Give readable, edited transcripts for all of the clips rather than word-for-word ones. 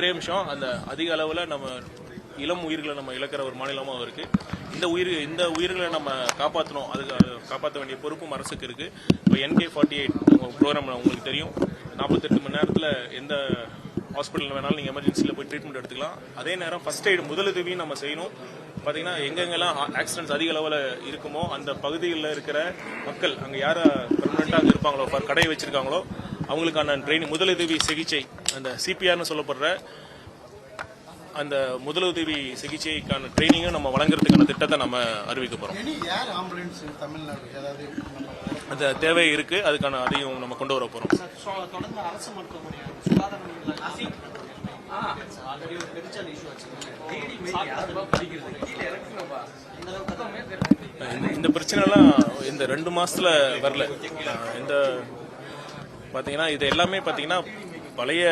ஒரே நிமிஷம் அந்த அதிக அளவில் நம்ம இளம் உயிர்களை நம்ம இழக்கிற ஒரு மாநிலமாக இருக்கு. இந்த உயிர்களை நம்ம காப்பாற்றணும், அதுக்கு காப்பாற்ற வேண்டிய பொறுப்பும் அரசுக்கு இருக்கு. இப்போ NK48 ப்ரோக்ராம் உங்களுக்கு தெரியும். 48 மணி நேரத்தில் எந்த ஹாஸ்பிட்டல் வேணாலும் நீங்கள் எமர்ஜென்சியில் போய் ட்ரீட்மெண்ட் எடுத்துக்கலாம். அதே நேரம் ஃபர்ஸ்ட் எய்டு முதலுதவியும் நம்ம செய்யணும். பார்த்தீங்கன்னா எங்கெங்கெல்லாம் ஆக்சிடென்ட்ஸ் அதிக அளவில் இருக்குமோ அந்த பகுதிகளில் இருக்கிற மக்கள் அங்கே யார் பெர்மனெண்ட்டாக அங்கே இருப்பாங்களோ, கடை வச்சிருக்காங்களோ அவங்களுக்கான ட்ரைனிங், முதலுதவி சிகிச்சை, அந்த CPRனு சொல்லப்படுற அந்த முதலுதவி சிகிச்சைக்கான ட்ரைனிங்கும் நம்ம வழங்குறதுக்கான திட்டத்தை நம்ம அறிவிக்க போறோம். அந்த தேவை இருக்கு, அதுக்கான அதையும் நம்ம கொண்டு வர போறோம். இந்த பிரச்சனைலாம் இந்த 2 மாசத்துல வரல. இந்த பாத்தீங்கன்னா இது எல்லாமே பாத்தீங்கன்னா பழைய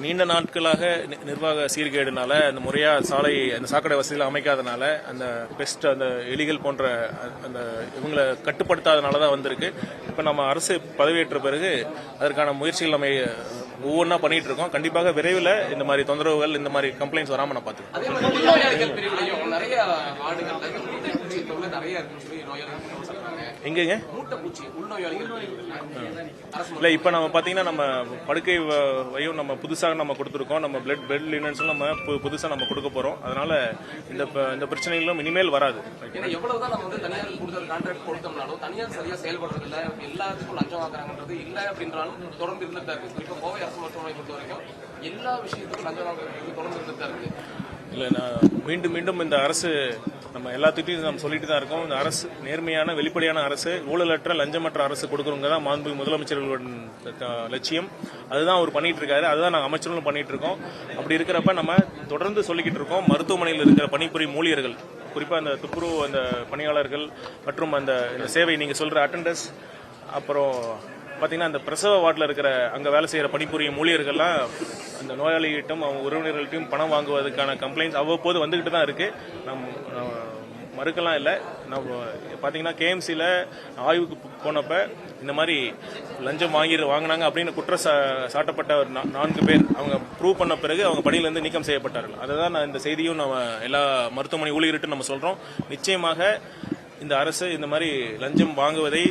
நீண்ட நாட்களாக நிர்வாக சீர்கேடுனால, அந்த முறையா சாலை அந்த சாக்கடை வசதிகள் அமைக்காதனால, அந்த பெஸ்ட் அந்த எலிகள் போன்ற அந்த இவங்களை கட்டுப்படுத்தாதனால தான் வந்திருக்கு. இப்போ நம்ம அரசு பதவியேற்ற பிறகு அதற்கான முயற்சிகள் நம்ம ஒவ்வொன்றா பண்ணிட்டு இருக்கோம். கண்டிப்பாக விரைவில் இந்த மாதிரி தொந்தரவுகள், இந்த மாதிரி கம்ப்ளைண்ட்ஸ் வராம நான் பார்த்துக்கிறேன். எங்கங்க இல்ல இப்ப நம்ம பாத்தீங்கன்னா நம்ம படுக்கை வையும் நம்ம புதுசாக நம்ம கொடுத்துருக்கோம். நம்ம பெட் லினன்ஸ் நம்ம புதுசா நம்ம கொடுக்க போறோம். அதனால இந்த பிரச்சனைகளும் இனிமேல் வராது. எவ்வளவுதான் நம்ம தனியார் கூடுதல் கான்ட்ராக்ட் கொடுத்தோம்னாலும் தனியார் சரியா செயல்படுறது இல்ல, எல்லாத்துக்கும் லஞ்சம் வாங்குறாங்கன்றது இல்ல அப்படின்றாலும் தொடர்ந்து இருந்துட்டு இருக்கு. இப்ப கோவை அரசு மருத்துவமனை பொறுத்த வரைக்கும் எல்லா விஷயத்துக்கும் லஞ்சம் வாங்குறது தொடர்ந்து இருந்துட்டு இருக்கு. இல்ல நான் மீண்டும் இந்த அரசு நம்ம எல்லாத்துக்கிட்டையும் நம்ம சொல்லிட்டு தான் இருக்கோம். இந்த அரசு நேர்மையான வெளிப்படையான அரசு, ஊழலற்ற லஞ்சமற்ற அரசு கொடுக்குறவங்க தான் மாண்புமிகு முதலமைச்சர்களுடன் லட்சியம். அதுதான் அவர் பண்ணிட்டு இருக்காரு, அதுதான் நாங்கள் அமைச்சர்களும் பண்ணிட்டு இருக்கோம். அப்படி இருக்கிறப்ப நம்ம தொடர்ந்து சொல்லிக்கிட்டு இருக்கோம். மருத்துவமனையில் இருக்கிற பணிபுரியும் ஊழியர்கள், குறிப்பா அந்த துப்புரவு அந்த பணியாளர்கள் மற்றும் அந்த சேவை நீங்க சொல்ற அட்டண்டர்ஸ், அப்புறம் பாத்தீங்கன்னா அந்த பிரசவ வார்டில் இருக்கிற அங்க வேலை செய்யற பணிபுரியும் ஊழியர்கள்லாம் அந்த நோயாளிகிட்டும் அவங்க உறவினர்கள்ட்டும் பணம் வாங்குவதற்கான கம்ப்ளைண்ட்ஸ் அவ்வப்போது வந்துகிட்டு தான் இருக்கு. நம்ம மறுக்கலாம் இல்லை. நம்ம பாத்தீங்கன்னா KMCல ஆய்வுக்கு போனப்ப இந்த மாதிரி லஞ்சம் வாங்கினாங்க அப்படின்னு சாட்டப்பட்ட 4 பேர் அவங்க ப்ரூவ் பண்ண பிறகு அவங்க பணியிலிருந்து நீக்கம் செய்யப்பட்டார்கள். அதுதான் நான் இந்த செய்தியும் நம்ம எல்லா மருத்துவமனை ஊழியர்கிட்டும் நம்ம சொல்றோம். நிச்சயமாக இந்த அரசு இந்த மாதிரி லஞ்சம் வாங்குவதை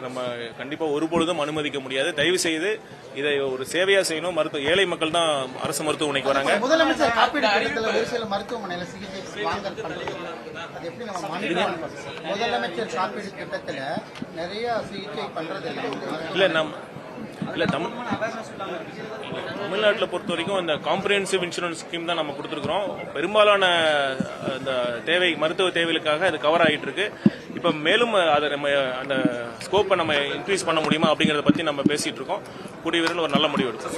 நம்ம கண்டிப்பா ஒருபொழுதும் அனுமதிக்க முடியாது. தயவு செய்து இதை ஒரு சேவையா செய்யணும். ஏழை மக்கள் தான் அரசு மருத்துவமனைக்கு வராங்க. முதலமைச்சர் காப்பீடு திட்டத்தில் ஒரு சில மருத்துவமனையில சிகிச்சை முதலமைச்சர் காப்பீடு திட்டத்தில் நிறைய சிகிச்சை பண்றது இல்ல தமிழ்நாட்டில் பொறுத்த வரைக்கும் இந்த காம்ப்ரிஹென்சிவ் இன்சூரன்ஸ் ஸ்கீம் தான் நம்ம கொடுத்துருக்கிறோம். பெரும்பாலான அந்த மருத்துவ தேவைகளுக்காக அது கவர் ஆகிட்டு இருக்கு. இப்ப மேலும் அதை நம்ம அந்த ஸ்கோப்பை நம்ம இன்க்ரீஸ் பண்ண முடியுமா அப்படிங்கறத பத்தி நம்ம பேசிட்டு இருக்கோம். கூடிய விரைவில் ஒரு நல்ல முடிவு எடுக்கும்.